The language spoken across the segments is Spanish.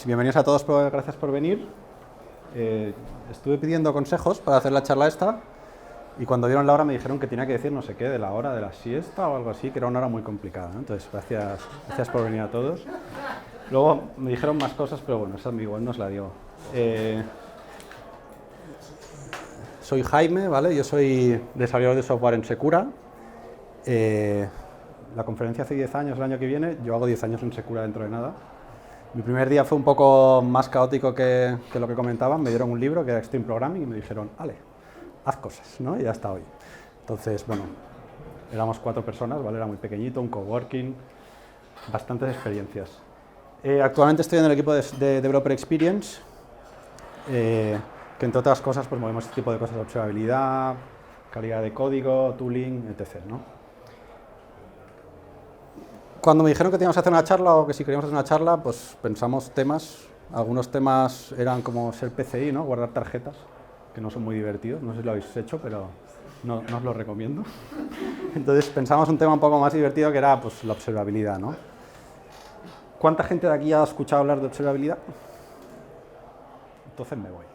bienvenidos a todos, gracias por venir. Estuve pidiendo consejos para hacer la charla esta y cuando dieron la hora me dijeron que tenía que decir no sé qué, de la hora de la siesta o algo así, que era una hora muy complicada, ¿no? Entonces, gracias por venir a todos. Luego me dijeron más cosas, pero bueno, esa igual nos la dio. Soy Jaime, ¿vale? Yo soy desarrollador de software en Secura. La conferencia hace 10 años, el año que viene, yo hago 10 años en Secura dentro de nada. Mi primer día fue un poco más caótico que lo que comentaban. Me dieron un libro que era Extreme Programming y me dijeron, vale, haz cosas, ¿no? Y ya está hoy. Entonces, bueno, éramos 4 personas, ¿vale? Era muy pequeñito, un coworking, bastantes experiencias. Actualmente estoy en el equipo de Developer Experience, que entre otras cosas pues movemos este tipo de cosas de observabilidad, calidad de código, tooling, etc., ¿no? Cuando me dijeron que teníamos que hacer una charla o que si queríamos hacer una charla, pues pensamos temas. Algunos temas eran como ser PCI, ¿no? Guardar tarjetas, que no son muy divertidos. No sé si lo habéis hecho, pero no os lo recomiendo. Entonces pensamos un tema un poco más divertido que era pues, la observabilidad, ¿no? ¿Cuánta gente de aquí ha escuchado hablar de observabilidad? Entonces me voy.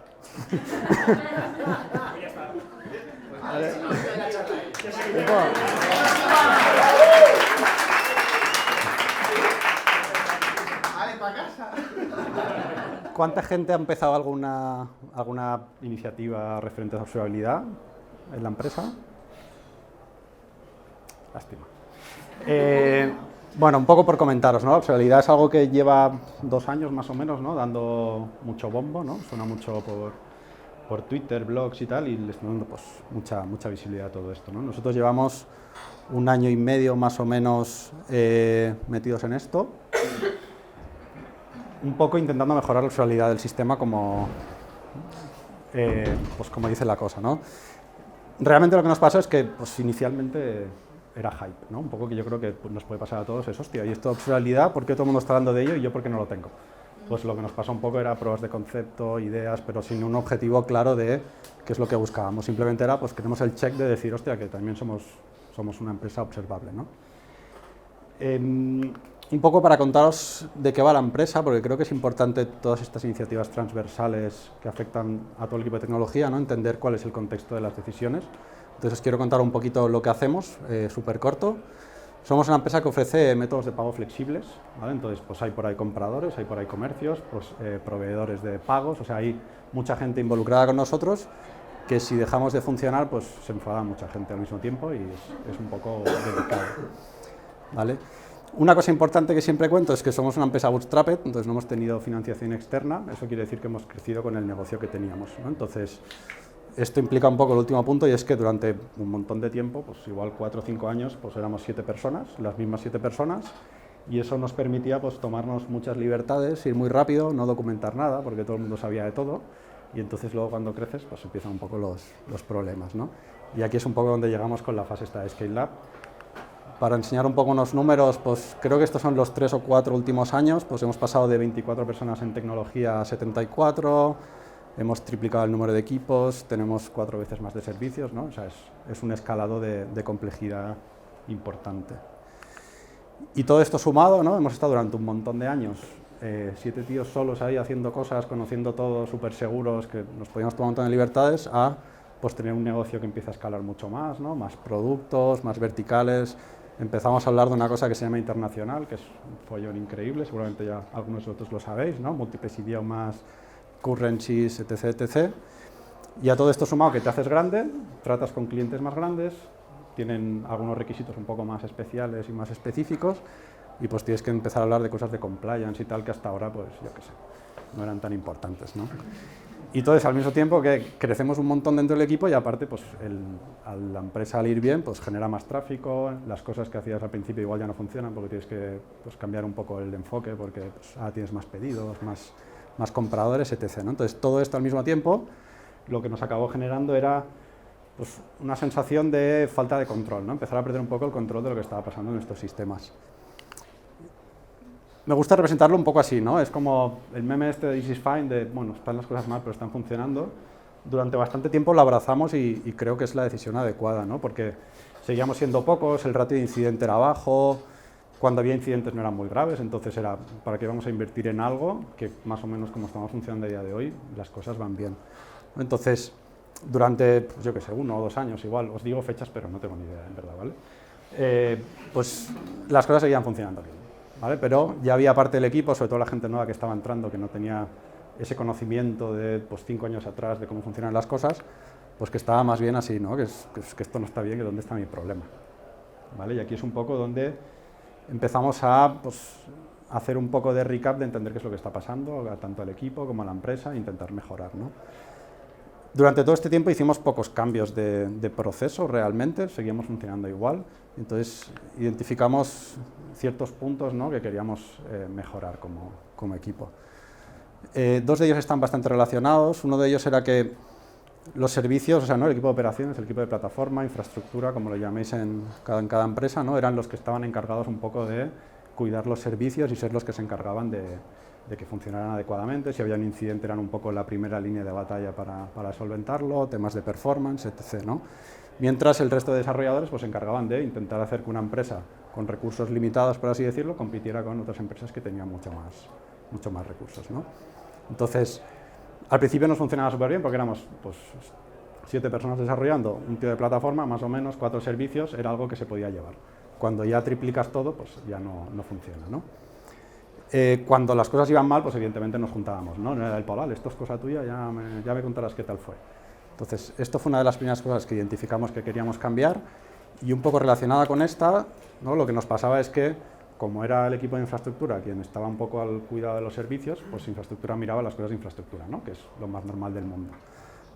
¿Cuánta gente ha empezado alguna iniciativa referente a observabilidad en la empresa? Lástima. Bueno, un poco por comentaros, ¿no? La observabilidad es algo que lleva 2 años más o menos, ¿no? Dando mucho bombo, ¿no? Suena mucho por Twitter, blogs y tal, y le estamos dando pues, mucha visibilidad a todo esto, ¿no? Nosotros llevamos 1 año y medio más o menos metidos en esto, un poco intentando mejorar la observabilidad del sistema pues como dice la cosa, ¿no? Realmente lo que nos pasó es que pues, inicialmente era hype, ¿no? Un poco que yo creo que nos puede pasar a todos es, hostia, ¿y esto de observabilidad? ¿Por qué todo el mundo está hablando de ello y yo por qué no lo tengo? Pues lo que nos pasó un poco era pruebas de concepto, ideas, pero sin un objetivo claro de qué es lo que buscábamos. Simplemente era, pues queremos el check de decir, hostia, que también somos una empresa observable, ¿no? Un poco para contaros de qué va la empresa, porque creo que es importante todas estas iniciativas transversales que afectan a todo el equipo de tecnología, ¿no? Entender cuál es el contexto de las decisiones. Entonces os quiero contar un poquito lo que hacemos, súper corto. Somos una empresa que ofrece métodos de pago flexibles, ¿vale? Entonces pues hay por ahí compradores, hay por ahí comercios, pues, proveedores de pagos, o sea, hay mucha gente involucrada con nosotros que si dejamos de funcionar, pues se enfada mucha gente al mismo tiempo y es un poco delicado, ¿vale? Una cosa importante que siempre cuento es que somos una empresa bootstrapped, entonces no hemos tenido financiación externa, eso quiere decir que hemos crecido con el negocio que teníamos, ¿no? Entonces, esto implica un poco el último punto y es que durante un montón de tiempo, pues igual 4 o 5 años, pues éramos 7 personas, las mismas 7 personas, y eso nos permitía pues tomarnos muchas libertades, ir muy rápido, no documentar nada, porque todo el mundo sabía de todo, y entonces luego cuando creces, pues empiezan un poco los problemas, ¿no? Y aquí es un poco donde llegamos con la fase esta de Scale Up. Para enseñar un poco unos números, pues creo que estos son los 3 o 4 últimos años, pues hemos pasado de 24 personas en tecnología a 74, hemos triplicado el número de equipos, tenemos 4 veces más de servicios, ¿no? O sea, es un escalado de complejidad importante. Y todo esto sumado, ¿no? Hemos estado durante un montón de años, 7 tíos solos ahí haciendo cosas, conociendo todo, súper seguros, que nos podíamos tomar un montón de libertades, a pues tener un negocio que empieza a escalar mucho más, ¿no? Más productos, más verticales. Empezamos a hablar de una cosa que se llama internacional, que es un follón increíble, seguramente ya algunos de vosotros lo sabéis, ¿no? Múltiples idiomas, currencies, etc., etc. Y a todo esto sumado que te haces grande, tratas con clientes más grandes, tienen algunos requisitos un poco más especiales y más específicos, y pues tienes que empezar a hablar de cosas de compliance y tal, que hasta ahora, pues yo qué sé, no eran tan importantes, ¿no? Y entonces, al mismo tiempo que crecemos un montón dentro del equipo y aparte, pues a la empresa al ir bien, pues genera más tráfico, las cosas que hacías al principio igual ya no funcionan porque tienes que pues, cambiar un poco el enfoque porque pues, ahora tienes más pedidos, más compradores, etc., ¿no? Entonces, todo esto al mismo tiempo, lo que nos acabó generando era pues, una sensación de falta de control, ¿no? Empezar a perder un poco el control de lo que estaba pasando en estos sistemas. Me gusta representarlo un poco así, ¿no? Es como el meme este de This is fine, de, bueno, están las cosas mal, pero están funcionando. Durante bastante tiempo lo abrazamos y creo que es la decisión adecuada, ¿no? Porque seguíamos siendo pocos, el ratio de incidente era bajo, Cuando había incidentes no eran muy graves, entonces era para qué vamos a invertir en algo que más o menos como estamos funcionando a día de hoy, las cosas van bien. Entonces, durante, pues yo qué sé, 1 o 2 años igual, os digo fechas, pero no tengo ni idea, en verdad, ¿vale? Pues las cosas seguían funcionando bien, ¿vale? Pero ya había parte del equipo, sobre todo la gente nueva que estaba entrando, que no tenía ese conocimiento de pues, 5 años atrás de cómo funcionan las cosas, pues que estaba más bien así, ¿no? Que esto no está bien, que dónde está mi problema, ¿vale? Y aquí es un poco donde empezamos a pues, hacer un poco de recap de entender qué es lo que está pasando, tanto al equipo como a la empresa, e intentar mejorar, ¿no? Durante todo este tiempo hicimos pocos cambios de proceso realmente, seguíamos funcionando igual, entonces identificamos ciertos puntos, ¿no? Que queríamos mejorar como equipo. 2 de ellos están bastante relacionados. Uno de ellos era que los servicios, o sea, ¿no? El equipo de operaciones, el equipo de plataforma, infraestructura, como lo llaméis en cada empresa, ¿no? Eran los que estaban encargados un poco de cuidar los servicios y ser los que se encargaban de que funcionaran adecuadamente. Si había un incidente eran un poco la primera línea de batalla para solventarlo, temas de performance, etc., ¿no? Mientras el resto de desarrolladores pues, se encargaban de intentar hacer que una empresa con recursos limitados, por así decirlo, compitiera con otras empresas que tenían mucho más recursos, ¿no? Entonces, al principio nos funcionaba súper bien porque éramos pues, 7 personas desarrollando, un tío de plataforma, más o menos 4 servicios, era algo que se podía llevar. Cuando ya triplicas todo, pues ya no funciona, ¿no? Cuando las cosas iban mal, pues evidentemente nos juntábamos, ¿no? No era el Paul, esto es cosa tuya, ya me contarás qué tal fue. Entonces, esto fue una de las primeras cosas que identificamos que queríamos cambiar, y un poco relacionada con esta, ¿no? Lo que nos pasaba es que, como era el equipo de infraestructura quien estaba un poco al cuidado de los servicios, pues infraestructura miraba las cosas de infraestructura, ¿no? Que es lo más normal del mundo.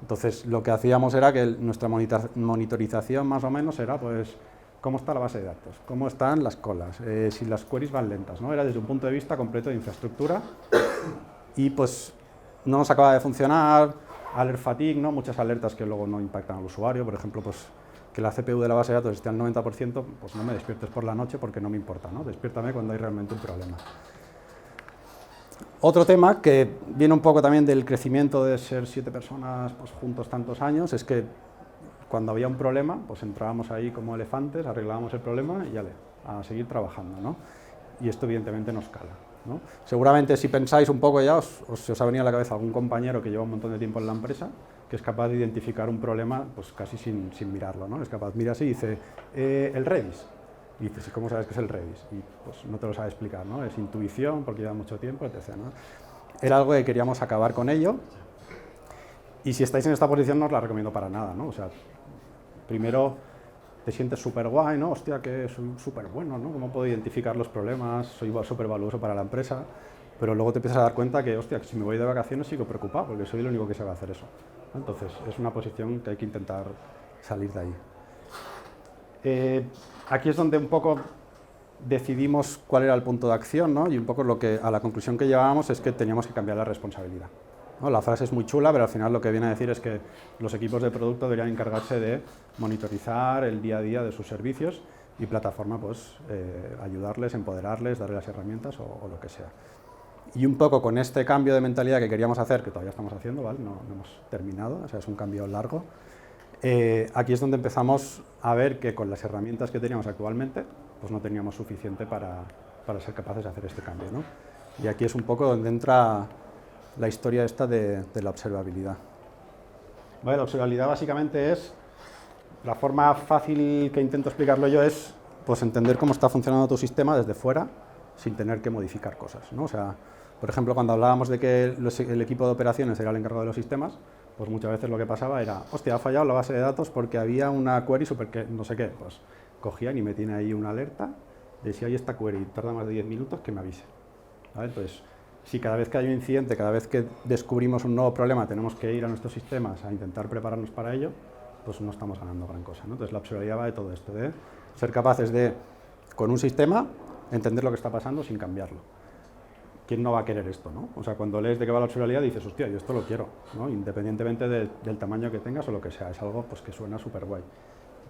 Entonces, lo que hacíamos era que nuestra monitorización más o menos era, pues, cómo está la base de datos, cómo están las colas, si las queries van lentas, ¿no? Era desde un punto de vista completo de infraestructura y pues no nos acaba de funcionar, alert fatigue, ¿no? Muchas alertas que luego no impactan al usuario, por ejemplo, pues que la CPU de la base de datos esté al 90%, pues no me despiertes por la noche porque no me importa, ¿no? Despiértame cuando hay realmente un problema. Otro tema que viene un poco también del crecimiento de ser 7 personas pues, juntos tantos años, es que cuando había un problema, pues entrábamos ahí como elefantes, arreglábamos el problema y ya a seguir trabajando, ¿no? Y esto evidentemente nos cala, ¿no? Seguramente si pensáis un poco ya, os ha venido a la cabeza algún compañero que lleva un montón de tiempo en la empresa, que es capaz de identificar un problema pues casi sin mirarlo, ¿no? Es capaz, mira así y dice, el Redis. Y dices, ¿cómo sabes qué es el Redis? Y pues no te lo sabe explicar, ¿no? Es intuición, porque lleva mucho tiempo, etc., ¿no? Era algo que queríamos acabar con ello, y si estáis en esta posición no os la recomiendo para nada, ¿no? O sea, primero te sientes súper guay, ¿no? Hostia, que soy súper bueno, ¿no? ¿Cómo puedo identificar los problemas? Soy súper valioso para la empresa, pero luego te empiezas a dar cuenta que, hostia, si me voy de vacaciones sigo preocupado, porque soy el único que sabe hacer eso. Entonces, es una posición que hay que intentar salir de ahí. Aquí es donde un poco decidimos cuál era el punto de acción, ¿no? Y un poco a la conclusión que llevábamos es que teníamos que cambiar la responsabilidad, ¿no? La frase es muy chula, pero al final lo que viene a decir es que los equipos de producto deberían encargarse de monitorizar el día a día de sus servicios y plataforma, pues, ayudarles, empoderarles, darles las herramientas o lo que sea. Y un poco con este cambio de mentalidad que queríamos hacer, que todavía estamos haciendo, ¿vale? No hemos terminado, o sea, es un cambio largo. Aquí es donde empezamos a ver que con las herramientas que teníamos actualmente, pues no teníamos suficiente para ser capaces de hacer este cambio, ¿no? Y aquí es un poco donde entra la historia esta de la observabilidad. Vale, la observabilidad básicamente es, la forma fácil que intento explicarlo yo es pues entender cómo está funcionando tu sistema desde fuera sin tener que modificar cosas, ¿no? O sea, por ejemplo, cuando hablábamos de que el equipo de operaciones era el encargado de los sistemas, pues muchas veces lo que pasaba era, hostia, ha fallado la base de datos porque había una query super que no sé qué, pues cogían y metían ahí una alerta de si hay esta query tarda más de 10 minutos, que me avise, ¿vale? Entonces, si cada vez que hay un incidente, cada vez que descubrimos un nuevo problema, tenemos que ir a nuestros sistemas a intentar prepararnos para ello, pues no estamos ganando gran cosa, ¿no? Entonces, la observabilidad va de todo esto, de ser capaces de, con un sistema, entender lo que está pasando sin cambiarlo. ¿Quién no va a querer esto, no? O sea, cuando lees de qué va la observabilidad dices, hostia, yo esto lo quiero, ¿no? Independientemente del tamaño que tengas o lo que sea, es algo pues, que suena súper guay.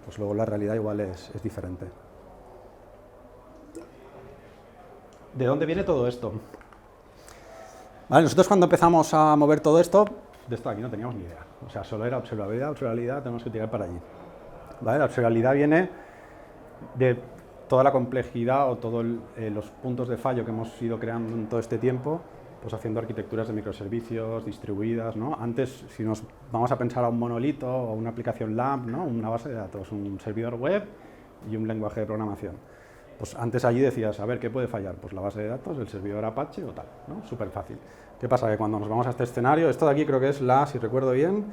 Pues luego la realidad igual es diferente. ¿De dónde viene todo esto? Vale, nosotros cuando empezamos a mover todo esto, de esto aquí no teníamos ni idea. O sea, solo era observabilidad, tenemos que tirar para allí. ¿Vale? La observabilidad viene de toda la complejidad o todos los puntos de fallo que hemos ido creando en todo este tiempo, pues haciendo arquitecturas de microservicios distribuidas, ¿no? Antes, si nos vamos a pensar a un monolito o una aplicación LAMP, ¿no? Una base de datos, un servidor web y un lenguaje de programación. Pues antes allí decías, a ver, ¿qué puede fallar? Pues la base de datos, el servidor Apache o tal, ¿no? Súper fácil. ¿Qué pasa? Que cuando nos vamos a este escenario, esto de aquí creo que es si recuerdo bien,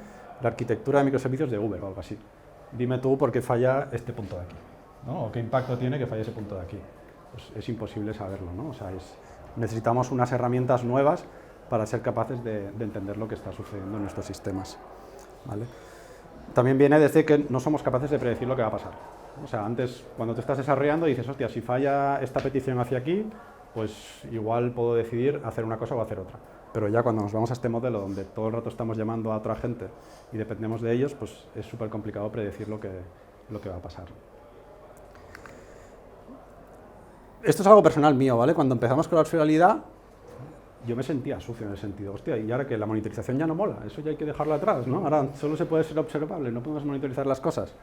la arquitectura de microservicios de Uber o algo así. Dime tú por qué falla este punto de aquí, ¿no? O qué impacto tiene que falle ese punto de aquí. Pues es imposible saberlo, ¿no? O sea, necesitamos unas herramientas nuevas para ser capaces de entender lo que está sucediendo en nuestros sistemas, ¿vale? También viene desde que no somos capaces de predecir lo que va a pasar. O sea, antes, cuando te estás desarrollando, dices, hostia, si falla esta petición hacia aquí, pues igual puedo decidir hacer una cosa o hacer otra. Pero ya cuando nos vamos a este modelo donde todo el rato estamos llamando a otra gente y dependemos de ellos, pues es súper complicado predecir lo que va a pasar. Esto es algo personal mío, ¿vale? Cuando empezamos con la observabilidad, yo me sentía sucio en el sentido, hostia, y ahora que la monitorización ya no mola, eso ya hay que dejarlo atrás, ¿no? Ahora solo se puede ser observable, no podemos monitorizar las cosas.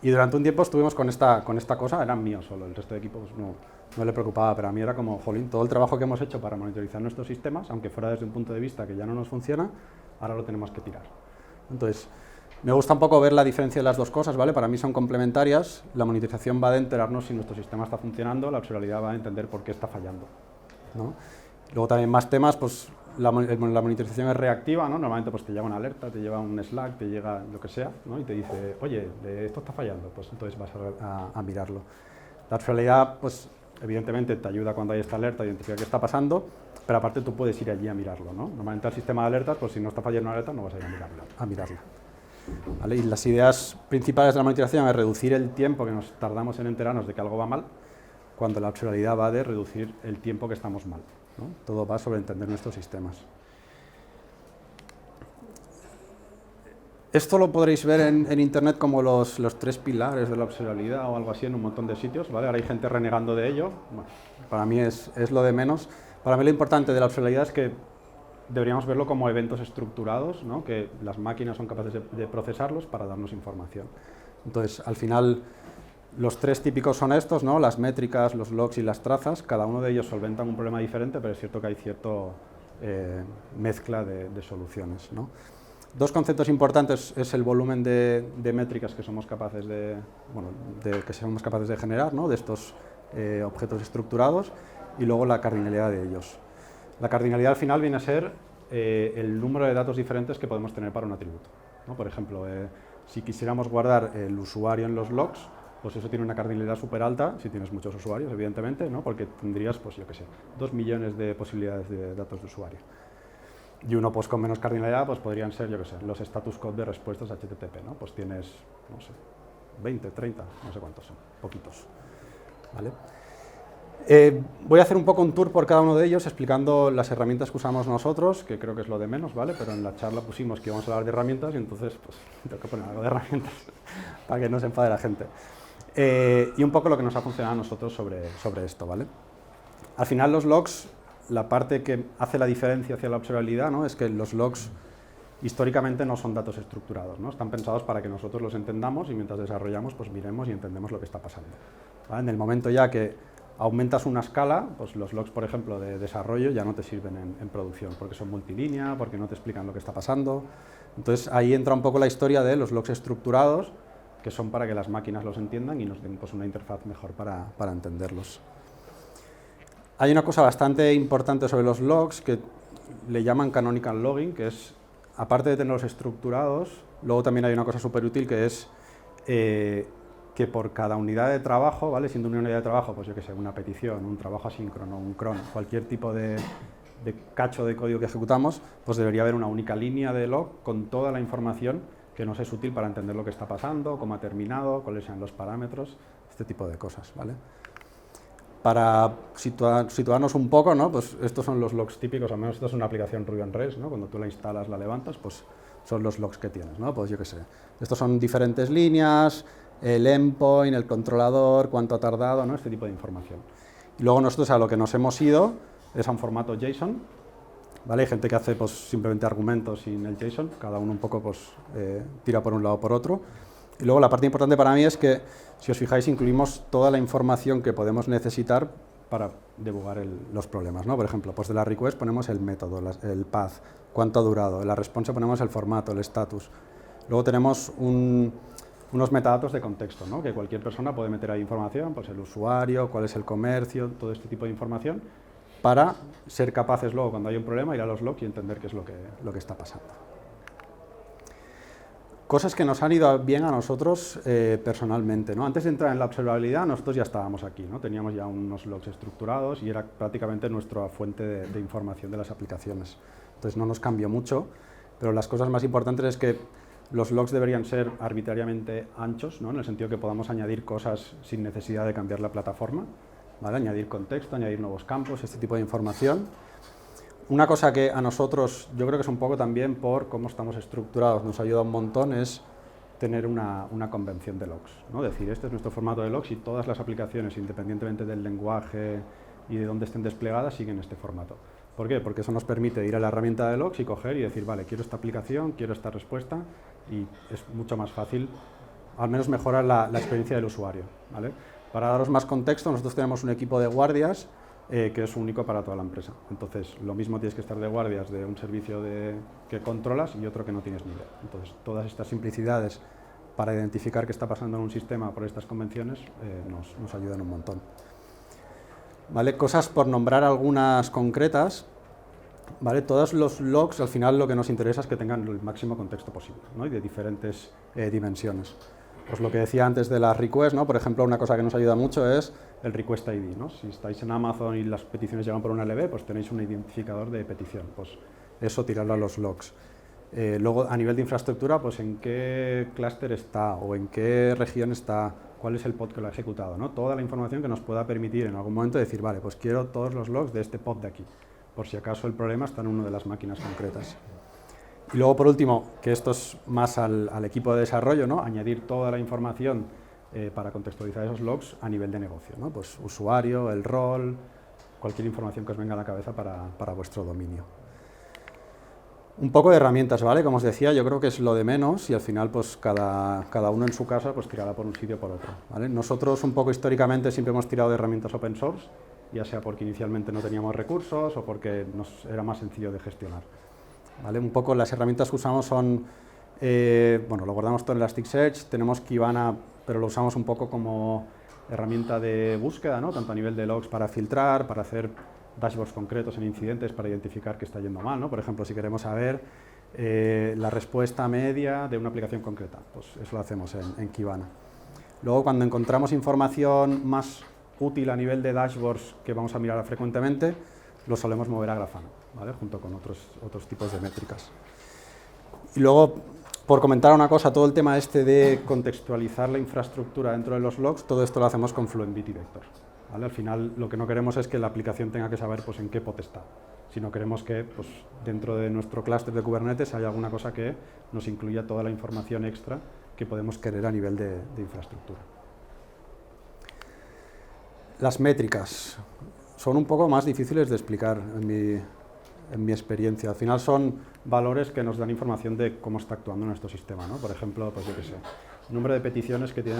Y durante un tiempo estuvimos con esta cosa, eran míos solo, el resto de equipos no le preocupaba, pero a mí era como, jolín, todo el trabajo que hemos hecho para monitorizar nuestros sistemas, aunque fuera desde un punto de vista que ya no nos funciona, ahora lo tenemos que tirar. Entonces, me gusta un poco ver la diferencia de las dos cosas, ¿vale? Para mí son complementarias, la monitorización va de enterarnos si nuestro sistema está funcionando, la observabilidad va a entender por qué está fallando, ¿no? Luego también más temas, pues la monitorización es reactiva, ¿no? Normalmente pues te llega una alerta, te llega un Slack, te llega lo que sea, ¿no? Y te dice, oye, esto está fallando, pues entonces vas a mirarlo. La observabilidad, pues evidentemente te ayuda cuando hay esta alerta a identificar qué está pasando, pero aparte tú puedes ir allí a mirarlo, ¿no? Normalmente al sistema de alertas, pues si no está fallando una alerta, no vas a ir a mirarla. ¿Vale? Y las ideas principales de la monitorización es reducir el tiempo que nos tardamos en enterarnos de que algo va mal, cuando la observabilidad va de reducir el tiempo que estamos mal, ¿no? Todo va sobre entender nuestros sistemas. Esto lo podréis ver en internet como los 3 pilares de la observabilidad o algo así en un montón de sitios, ¿vale? Ahora hay gente renegando de ello, bueno, para mí es lo de menos. Para mí lo importante de la observabilidad es que deberíamos verlo como eventos estructurados, ¿no? Que las máquinas son capaces de procesarlos para darnos información. Entonces, al final, los 3 típicos son estos, ¿no? Las métricas, los logs y las trazas, cada uno de ellos solventan un problema diferente, pero es cierto que hay cierta mezcla de soluciones, ¿no? 2 conceptos importantes es el volumen de métricas que somos capaces de generar, ¿no? De estos objetos estructurados, y luego la cardinalidad de ellos. La cardinalidad al final viene a ser el número de datos diferentes que podemos tener para un atributo, ¿no? Por ejemplo, si quisiéramos guardar el usuario en los logs, pues eso tiene una cardinalidad súper alta, si tienes muchos usuarios, evidentemente, ¿no? Porque tendrías, pues yo qué sé, 2 millones de posibilidades de datos de usuario. Y uno pues con menos cardinalidad pues podrían ser, yo qué sé, los status code de respuestas HTTP, ¿no? Pues tienes, no sé, 20, 30, no sé cuántos son, poquitos, ¿vale? Voy a hacer un poco un tour por cada uno de ellos explicando las herramientas que usamos nosotros, que creo que es lo de menos, ¿vale? Pero en la charla pusimos que íbamos a hablar de herramientas y entonces pues tengo que poner algo de herramientas para que no se enfade la gente. Y un poco lo que nos ha funcionado a nosotros sobre esto, ¿vale? Al final los logs, la parte que hace la diferencia hacia la observabilidad, ¿no? Es que los logs históricamente no son datos estructurados, ¿no? Están pensados para que nosotros los entendamos y mientras desarrollamos pues miremos y entendemos lo que está pasando, ¿vale? En el momento ya que aumentas una escala, pues los logs, por ejemplo, de desarrollo ya no te sirven en producción, porque son multilínea, porque no te explican lo que está pasando. Entonces ahí entra un poco la historia de los logs estructurados, que son para que las máquinas los entiendan y nos den pues una interfaz mejor para entenderlos. Hay una cosa bastante importante sobre los logs que le llaman canonical logging, que es, aparte de tenerlos estructurados, luego también hay una cosa súper útil que es que por cada unidad de trabajo, ¿vale? Siendo una unidad de trabajo, pues yo que sé, una petición, un trabajo asíncrono, un cron, cualquier tipo de cacho de código que ejecutamos, pues debería haber una única línea de log con toda la información que nos es útil para entender lo que está pasando, cómo ha terminado, cuáles sean los parámetros, este tipo de cosas, ¿vale? Para situarnos un poco, ¿no? Pues estos son los logs típicos, al menos esto es una aplicación Ruby on Rails, ¿no? Cuando tú la instalas, la levantas, pues son los logs que tienes, ¿no? Pues yo qué sé, estos son diferentes líneas, el endpoint, el controlador, cuánto ha tardado, ¿no? Este tipo de información. Y luego nosotros a lo que nos hemos ido es a un formato JSON, ¿vale? Hay gente que hace pues simplemente argumentos sin el JSON, cada uno un poco pues tira por un lado o por otro. Y luego la parte importante para mí es que, si os fijáis, incluimos toda la información que podemos necesitar para debugar los problemas, ¿no? Por ejemplo, pues de la request ponemos el método, el path, cuánto ha durado, en la response ponemos el formato, el status. Luego tenemos unos metadatos de contexto, ¿no? Que cualquier persona puede meter ahí información, pues el usuario, cuál es el comercio, todo este tipo de información, para ser capaces luego, cuando hay un problema, ir a los logs y entender qué es lo que está pasando. Cosas que nos han ido bien a nosotros personalmente, ¿no? Antes de entrar en la observabilidad, nosotros ya estábamos aquí, ¿no? Teníamos ya unos logs estructurados y era prácticamente nuestra fuente de información de las aplicaciones. Entonces no nos cambió mucho, pero las cosas más importantes es que los logs deberían ser arbitrariamente anchos, ¿no? En el sentido que podamos añadir cosas sin necesidad de cambiar la plataforma, ¿vale? Añadir contexto, añadir nuevos campos, este tipo de información. Una cosa que a nosotros, yo creo que es un poco también por cómo estamos estructurados, nos ayuda un montón, es tener una convención de logs, ¿no? Decir, este es nuestro formato de logs y todas las aplicaciones, independientemente del lenguaje y de dónde estén desplegadas, siguen este formato. ¿Por qué? Porque eso nos permite ir a la herramienta de logs y coger y decir, vale, quiero esta aplicación, quiero esta respuesta, y es mucho más fácil, al menos mejora la experiencia del usuario, ¿vale? Para daros más contexto, nosotros tenemos un equipo de guardias que es único para toda la empresa. Entonces, lo mismo tienes que estar de guardias de un servicio que controlas y otro que no tienes ni idea. Entonces, todas estas simplicidades para identificar qué está pasando en un sistema por estas convenciones nos ayudan un montón. ¿Vale? Cosas por nombrar algunas concretas. ¿Vale? Todos los logs, al final, lo que nos interesa es que tengan el máximo contexto posible, ¿no? Y de diferentes dimensiones. Pues lo que decía antes de las requests, ¿no? Por ejemplo, una cosa que nos ayuda mucho es el request ID, ¿no? Si estáis en Amazon y las peticiones llegan por una LB, pues tenéis un identificador de petición, pues eso tirarlo a los logs. Luego, a nivel de infraestructura, pues en qué clúster está o en qué región está, cuál es el pod que lo ha ejecutado, ¿no? Toda la información que nos pueda permitir en algún momento decir, vale, pues quiero todos los logs de este pod de aquí, por si acaso el problema está en una de las máquinas concretas. Y luego, por último, que esto es más al equipo de desarrollo, ¿no? Añadir toda la información para contextualizar esos logs a nivel de negocio, ¿no? Pues usuario, el rol, cualquier información que os venga a la cabeza para vuestro dominio. Un poco de herramientas, ¿vale? Como os decía, yo creo que es lo de menos y al final pues cada uno en su casa pues tirará por un sitio o por otro, ¿vale? Nosotros un poco históricamente siempre hemos tirado de herramientas open source, ya sea porque inicialmente no teníamos recursos o porque nos era más sencillo de gestionar, ¿vale? Un poco las herramientas que usamos son, bueno, lo guardamos todo en Elasticsearch, tenemos Kibana, pero lo usamos un poco como herramienta de búsqueda, ¿no? Tanto a nivel de logs para filtrar, para hacer dashboards concretos en incidentes para identificar qué está yendo mal, ¿no? Por ejemplo, si queremos saber la respuesta media de una aplicación concreta, pues eso lo hacemos en Kibana. Luego, cuando encontramos información más útil a nivel de dashboards que vamos a mirar frecuentemente, lo solemos mover a Grafana, ¿vale? Junto con otros tipos de métricas. Y luego, por comentar una cosa, todo el tema este de contextualizar la infraestructura dentro de los logs, todo esto lo hacemos con Fluentbit y Vector, ¿vale? Al final, lo que no queremos es que la aplicación tenga que saber pues, en qué pod está, sino queremos que pues, dentro de nuestro clúster de Kubernetes haya alguna cosa que nos incluya toda la información extra que podemos querer a nivel de infraestructura. Las métricas son un poco más difíciles de explicar en mi experiencia. Al final son valores que nos dan información de cómo está actuando nuestro sistema, ¿no? Por ejemplo, pues yo qué sé, número de peticiones que tiene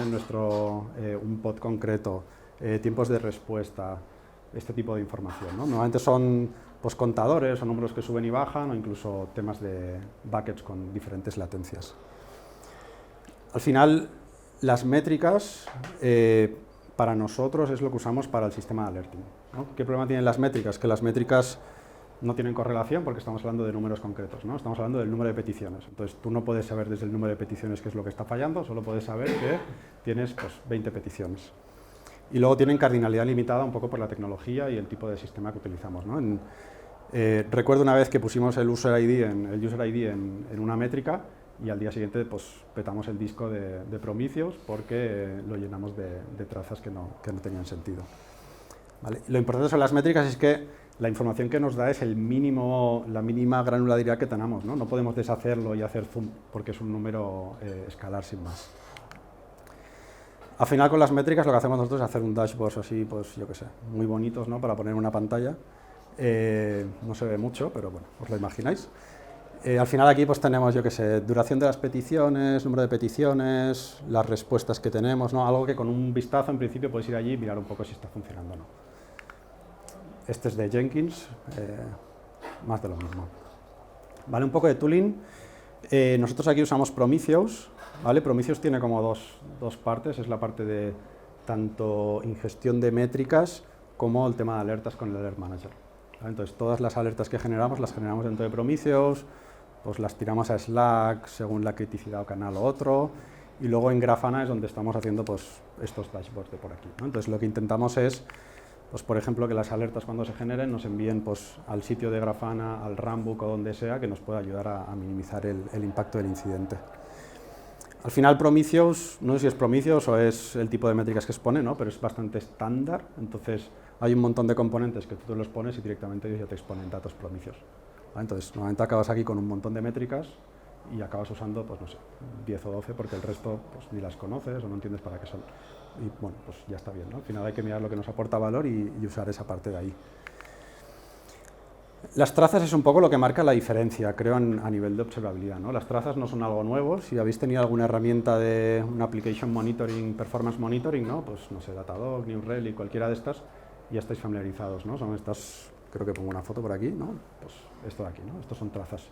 un pod concreto, tiempos de respuesta, este tipo de información, ¿no? Normalmente son pues, contadores o números que suben y bajan o incluso temas de buckets con diferentes latencias. Al final, las métricas para nosotros es lo que usamos para el sistema de alerting, ¿no? ¿Qué problema tienen las métricas? Que las métricas no tienen correlación porque estamos hablando de números concretos, ¿no? Estamos hablando del número de peticiones. Entonces, tú no puedes saber desde el número de peticiones qué es lo que está fallando, solo puedes saber que tienes pues, 20 peticiones. Y luego tienen cardinalidad limitada un poco por la tecnología y el tipo de sistema que utilizamos, ¿no? Recuerdo una vez que pusimos el user ID en una métrica y al día siguiente pues, petamos el disco de Prometheus porque lo llenamos de trazas que no tenían sentido. ¿Vale? Lo importante sobre las métricas es que la información que nos da es la mínima granularidad que tenemos, ¿no? No podemos deshacerlo y hacer zoom porque es un número escalar sin más. Al final con las métricas lo que hacemos nosotros es hacer un dashboard así, pues yo qué sé, muy bonitos, ¿no? Para poner en una pantalla. No se ve mucho, pero bueno, os lo imagináis. Al final aquí pues tenemos, yo qué sé, duración de las peticiones, número de peticiones, las respuestas que tenemos, ¿no? Algo que con un vistazo en principio puedes ir allí y mirar un poco si está funcionando o no. Este es de Jenkins, más de lo mismo. Vale, un poco de tooling. Nosotros aquí usamos Prometheus, ¿vale? Prometheus tiene como dos partes, es la parte de tanto ingestión de métricas como el tema de alertas con el Alert Manager. ¿Vale? Entonces, todas las alertas que generamos las generamos dentro de Prometheus, pues las tiramos a Slack según la criticidad o canal o otro, y luego en Grafana es donde estamos haciendo pues, estos dashboards de por aquí, ¿no? Entonces, lo que intentamos es, pues, por ejemplo, que las alertas cuando se generen nos envíen pues, al sitio de Grafana, al Runbook o donde sea, que nos pueda ayudar a minimizar el impacto del incidente. Al final Prometheus, no sé si es Prometheus o es el tipo de métricas que expone, ¿no? Pero es bastante estándar, entonces hay un montón de componentes que tú los pones y directamente ellos ya te exponen datos Prometheus. ¿Vale? Entonces, normalmente acabas aquí con un montón de métricas y acabas usando, pues no sé, 10 o 12 porque el resto pues, ni las conoces o no entiendes para qué son. Y bueno, pues ya está bien, ¿no? Al final hay que mirar lo que nos aporta valor y usar esa parte de ahí. Las trazas es un poco lo que marca la diferencia, creo, a nivel de observabilidad, ¿no? Las trazas no son algo nuevo. Si habéis tenido alguna herramienta de un application monitoring, performance monitoring, ¿no? Pues no sé, Datadog, New Relic, cualquiera de estas, ya estáis familiarizados, ¿no? Son estas, creo que pongo una foto por aquí, ¿no? Pues esto de aquí, ¿no? Estos son trazas.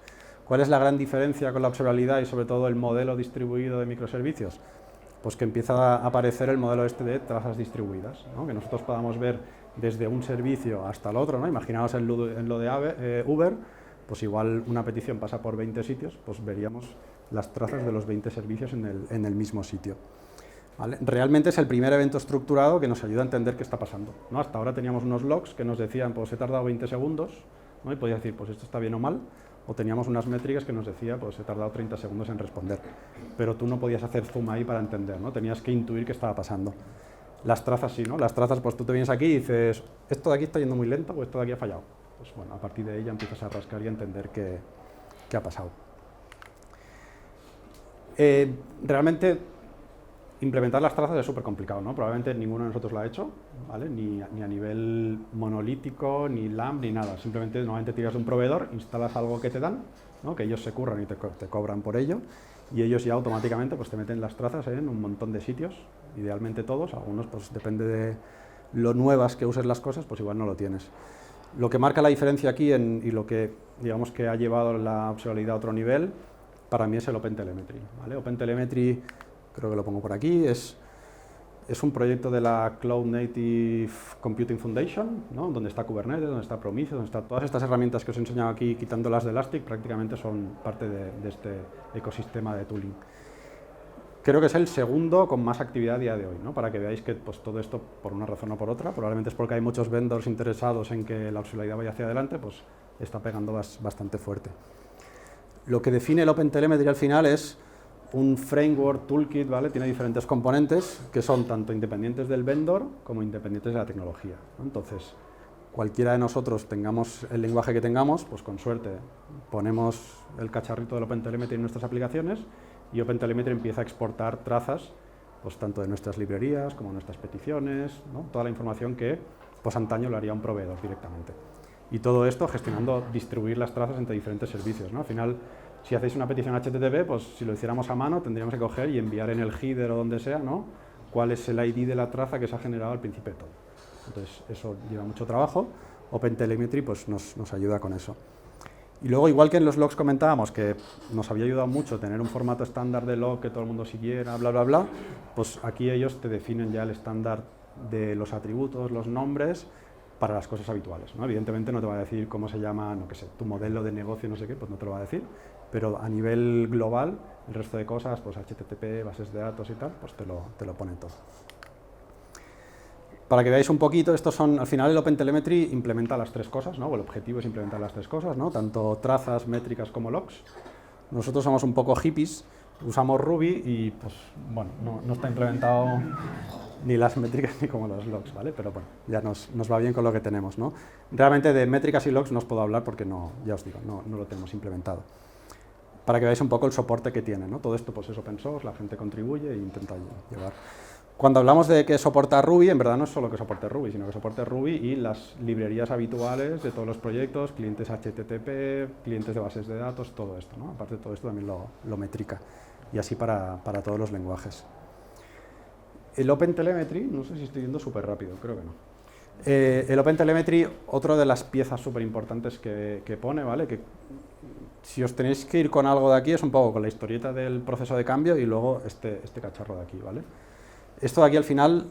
¿Cuál es la gran diferencia con la observabilidad y sobre todo el modelo distribuido de microservicios? Pues que empieza a aparecer el modelo este de trazas distribuidas, ¿no? Que nosotros podamos ver desde un servicio hasta el otro, ¿no? Imaginaos en lo de Uber, pues igual una petición pasa por 20 sitios, pues veríamos las trazas de los 20 servicios en el mismo sitio. ¿Vale? Realmente es el primer evento estructurado que nos ayuda a entender qué está pasando, ¿no? Hasta ahora teníamos unos logs que nos decían, pues he tardado 20 segundos, ¿no? Y podía decir, pues esto está bien o mal, o teníamos unas métricas que nos decía, pues he tardado 30 segundos en responder, pero tú no podías hacer zoom ahí para entender, ¿no? Tenías que intuir qué estaba pasando. Las trazas sí, ¿no? Las trazas, pues tú te vienes aquí y dices, esto de aquí está yendo muy lento o esto de aquí ha fallado. Pues bueno, a partir de ahí ya empiezas a rascar y a entender qué ha pasado. Realmente implementar las trazas es súper complicado, ¿no? Probablemente ninguno de nosotros lo ha hecho, ¿vale? Ni a nivel monolítico, ni LAMP, ni nada. Simplemente normalmente tiras de un proveedor, instalas algo que te dan, ¿no? Que ellos se curran y te cobran por ello, y ellos ya automáticamente pues, te meten las trazas en un montón de sitios, idealmente todos, algunos pues depende de lo nuevas que uses las cosas, pues igual no lo tienes. Lo que marca la diferencia aquí y lo que digamos que ha llevado la observabilidad a otro nivel, para mí es el OpenTelemetry, ¿vale? OpenTelemetry, creo que lo pongo por aquí, es un proyecto de la Cloud Native Computing Foundation, ¿no? Donde está Kubernetes, donde está Prometheus, donde están todas estas herramientas que os he enseñado aquí, quitándolas de Elastic, prácticamente son parte de este ecosistema de tooling. Creo que es el segundo con más actividad a día de hoy, ¿no? Para que veáis que pues, todo esto, por una razón o por otra, probablemente es porque hay muchos vendors interesados en que la observabilidad vaya hacia adelante, pues está pegando bastante fuerte. Lo que define el OpenTelemetry al final es un framework, toolkit, ¿vale? Tiene diferentes componentes que son tanto independientes del vendor como independientes de la tecnología, ¿no? Entonces, cualquiera de nosotros tengamos el lenguaje que tengamos, pues con suerte ponemos el cacharrito del OpenTelemetry en nuestras aplicaciones y OpenTelemetry empieza a exportar trazas, pues tanto de nuestras librerías como de nuestras peticiones, ¿no? Toda la información que pues antaño lo haría un proveedor directamente. Y todo esto gestionando, distribuir las trazas entre diferentes servicios, ¿no? Al final, si hacéis una petición HTTP, pues si lo hiciéramos a mano, tendríamos que coger y enviar en el header o donde sea, ¿no? Cuál es el ID de la traza que se ha generado al principio de todo. Entonces, eso lleva mucho trabajo. OpenTelemetry pues, nos ayuda con eso. Y luego, igual que en los logs comentábamos que nos había ayudado mucho tener un formato estándar de log que todo el mundo siguiera, bla, bla, bla, pues aquí ellos te definen ya el estándar de los atributos, los nombres, para las cosas habituales, ¿no? Evidentemente no te va a decir cómo se llama, no sé, tu modelo de negocio, no sé qué, pues no te lo va a decir, pero a nivel global, el resto de cosas, pues HTTP, bases de datos y tal, pues te lo pone todo. Para que veáis un poquito, estos son, al final el OpenTelemetry implementa las tres cosas, ¿no? El objetivo es implementar las tres cosas, ¿no? Tanto trazas, métricas como logs. Nosotros somos un poco hippies, usamos Ruby y pues bueno, no está implementado ni las métricas ni como los logs, ¿vale? Pero bueno, ya nos va bien con lo que tenemos, ¿no? Realmente de métricas y logs no os puedo hablar porque no, ya os digo, no lo tenemos implementado. Para que veáis un poco el soporte que tiene, ¿no? Todo esto pues es open source, la gente contribuye e intenta llevar. Cuando hablamos de que soporta Ruby, en verdad no es solo que soporte Ruby, sino que soporte Ruby y las librerías habituales de todos los proyectos, clientes HTTP, clientes de bases de datos, todo esto, ¿no? Aparte de todo esto también lo metrica, y así para todos los lenguajes. El OpenTelemetry, no sé si estoy yendo súper rápido, creo que no. El OpenTelemetry, otra de las piezas súper importantes que pone, ¿vale? Que si os tenéis que ir con algo de aquí es un poco con la historieta del proceso de cambio y luego este cacharro de aquí, ¿vale? Esto de aquí al final,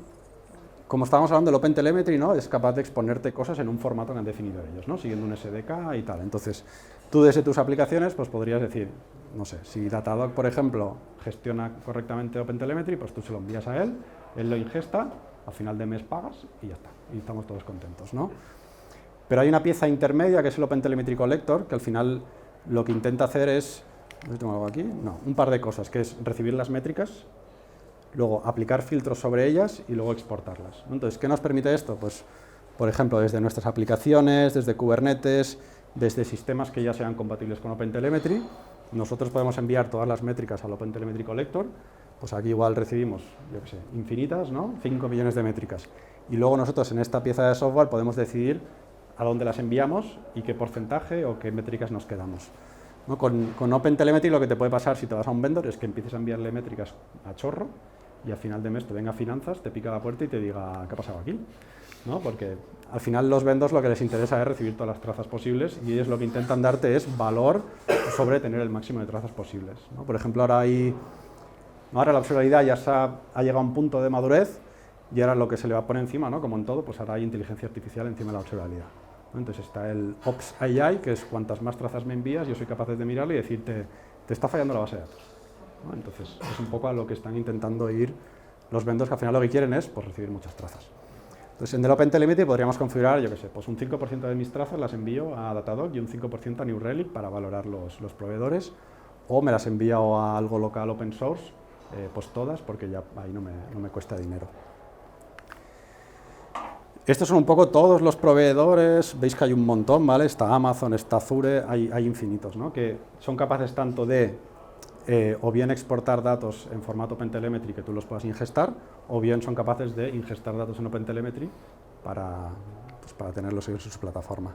como estábamos hablando del OpenTelemetry, ¿no? Es capaz de exponerte cosas en un formato que han definido ellos, ¿no? Siguiendo un SDK y tal. Entonces, tú desde tus aplicaciones pues podrías decir, no sé, si Datadog, por ejemplo, gestiona correctamente OpenTelemetry, pues tú se lo envías a él lo ingesta, al final de mes pagas y ya está, y estamos todos contentos, ¿no? Pero hay una pieza intermedia que es el OpenTelemetry Collector, que al final lo que intenta hacer es, no sé si tengo algo aquí, no, un par de cosas, que es recibir las métricas, luego aplicar filtros sobre ellas y luego exportarlas, ¿no? Entonces, ¿qué nos permite esto? Pues, por ejemplo, desde nuestras aplicaciones, desde Kubernetes, desde sistemas que ya sean compatibles con OpenTelemetry, nosotros podemos enviar todas las métricas al OpenTelemetry Collector. Pues aquí igual recibimos, yo qué sé, infinitas, ¿no? 5 millones de métricas. Y luego nosotros en esta pieza de software podemos decidir a dónde las enviamos y qué porcentaje o qué métricas nos quedamos, ¿no? Con OpenTelemetry lo que te puede pasar si te vas a un vendor es que empieces a enviarle métricas a chorro y al final de mes te venga finanzas, te pica la puerta y te diga ¿qué ha pasado aquí? ¿No? Porque al final los vendors lo que les interesa es recibir todas las trazas posibles y ellos lo que intentan darte es valor sobre tener el máximo de trazas posibles, ¿no? Por ejemplo, ahora la observabilidad ya ha llegado a un punto de madurez y ahora lo que se le va a poner encima, ¿no? Como en todo, pues ahora hay inteligencia artificial encima de la observabilidad, ¿no? Entonces está el Ops AI, que es cuantas más trazas me envías, yo soy capaz de mirarlo y decirte, te está fallando la base de datos, ¿no? Entonces es un poco a lo que están intentando ir los vendors, que al final lo que quieren es pues, recibir muchas trazas. Entonces en el OpenTelemetry podríamos configurar, yo qué sé, pues un 5% de mis trazas las envío a Datadog y un 5% a New Relic para valorar los proveedores, o me las envío a algo local open source, pues todas, porque ya ahí no me cuesta dinero. Estos son un poco todos los proveedores, veis que hay un montón, ¿vale? Está Amazon, está Azure, hay infinitos, ¿no? Que son capaces tanto de o bien exportar datos en formato OpenTelemetry que tú los puedas ingestar, o bien son capaces de ingestar datos en OpenTelemetry para tenerlos en su plataforma.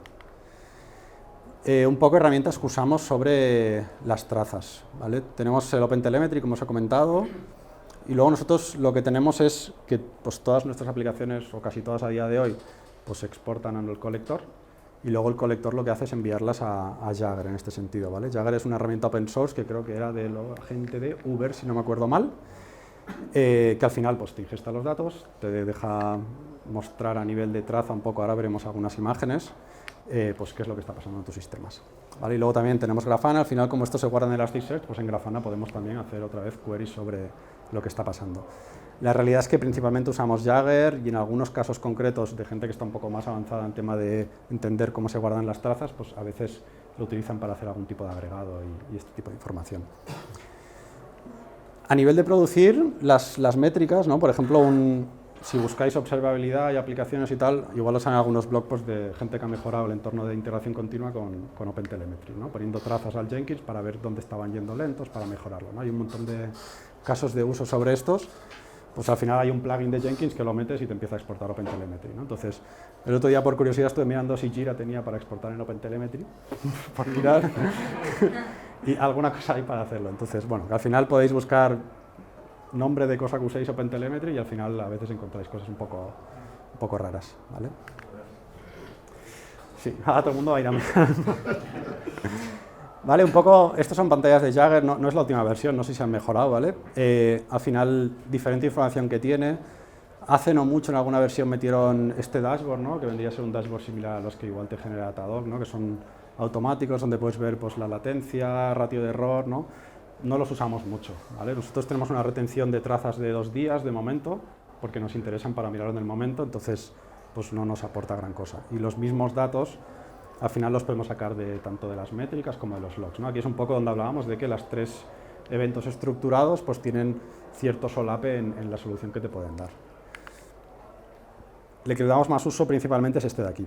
Un poco herramientas que usamos sobre las trazas, ¿vale? Tenemos el OpenTelemetry, como os he comentado, y luego nosotros lo que tenemos es que pues, todas nuestras aplicaciones, o casi todas a día de hoy, pues se exportan al colector, y luego el colector lo que hace es enviarlas a Jagger en este sentido, ¿vale? Jagger es una herramienta open source que creo que era de la gente de Uber, si no me acuerdo mal, que al final pues, te ingesta los datos, te deja mostrar a nivel de traza un poco, ahora veremos algunas imágenes, pues qué es lo que está pasando en tus sistemas, ¿vale? Y luego también tenemos Grafana, al final como esto se guarda en Elasticsearch, pues en Grafana podemos también hacer otra vez queries sobre lo que está pasando. La realidad es que principalmente usamos Jagger y en algunos casos concretos de gente que está un poco más avanzada en tema de entender cómo se guardan las trazas, pues a veces lo utilizan para hacer algún tipo de agregado y este tipo de información. A nivel de producir, las métricas, ¿no? Por ejemplo, si buscáis observabilidad y aplicaciones y tal, igual os salen algunos blog posts de gente que ha mejorado el entorno de integración continua con OpenTelemetry, ¿no? Poniendo trazas al Jenkins para ver dónde estaban yendo lentos, para mejorarlo, ¿no? Hay un montón de casos de uso sobre estos. Pues al final hay un plugin de Jenkins que lo metes y te empieza a exportar OpenTelemetry, ¿no? Entonces, el otro día por curiosidad estuve mirando si Jira tenía para exportar en OpenTelemetry, por mirar, y alguna cosa hay para hacerlo. Entonces, bueno, al final podéis buscar nombre de cosa que uséis OpenTelemetry y al final a veces encontráis cosas un poco raras, ¿vale? Sí, ahora todo el mundo va a ir a mirar. Vale, un poco, estos son pantallas de Jagger, no es la última versión, no sé si han mejorado, ¿vale? Al final, diferente información que tiene. Hace no mucho en alguna versión metieron este dashboard, ¿no? Que vendría a ser un dashboard similar a los que igual te genera Datadog, ¿no? Que son automáticos, donde puedes ver pues, la latencia, ratio de error, ¿no? No los usamos mucho, ¿vale? Nosotros tenemos una retención de trazas de 2 días de momento, porque nos interesan para mirarlo en el momento, entonces pues no nos aporta gran cosa. Y los mismos datos al final los podemos sacar tanto de las métricas como de los logs, ¿no? Aquí es un poco donde hablábamos de que los 3 eventos estructurados pues tienen cierto solape en la solución que te pueden dar. Le que le damos más uso principalmente es este de aquí,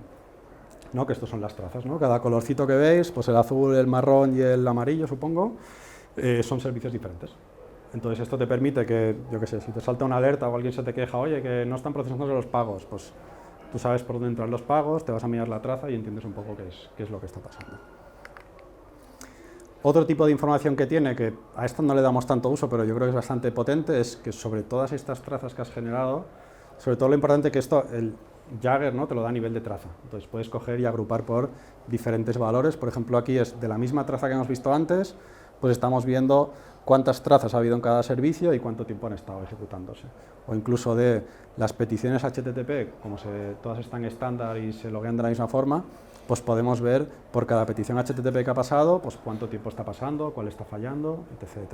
¿no? Que estos son las trazas, ¿no? Cada colorcito que veis, pues el azul, el marrón y el amarillo, supongo, son servicios diferentes. Entonces esto te permite que, yo qué sé, si te salta una alerta o alguien se te queja, oye, que no están procesando los pagos, pues tú sabes por dónde entran los pagos, te vas a mirar la traza y entiendes un poco qué es lo que está pasando. Otro tipo de información que tiene, que a esto no le damos tanto uso, pero yo creo que es bastante potente, es que sobre todas estas trazas que has generado, sobre todo lo importante que esto, el Jagger, ¿no?, te lo da a nivel de traza. Entonces puedes coger y agrupar por diferentes valores. Por ejemplo, aquí es de la misma traza que hemos visto antes, pues estamos viendo cuántas trazas ha habido en cada servicio y cuánto tiempo han estado ejecutándose. O incluso de las peticiones HTTP, como todas están estándar y se loguean de la misma forma, pues podemos ver por cada petición HTTP que ha pasado, pues cuánto tiempo está pasando, cuál está fallando, etc.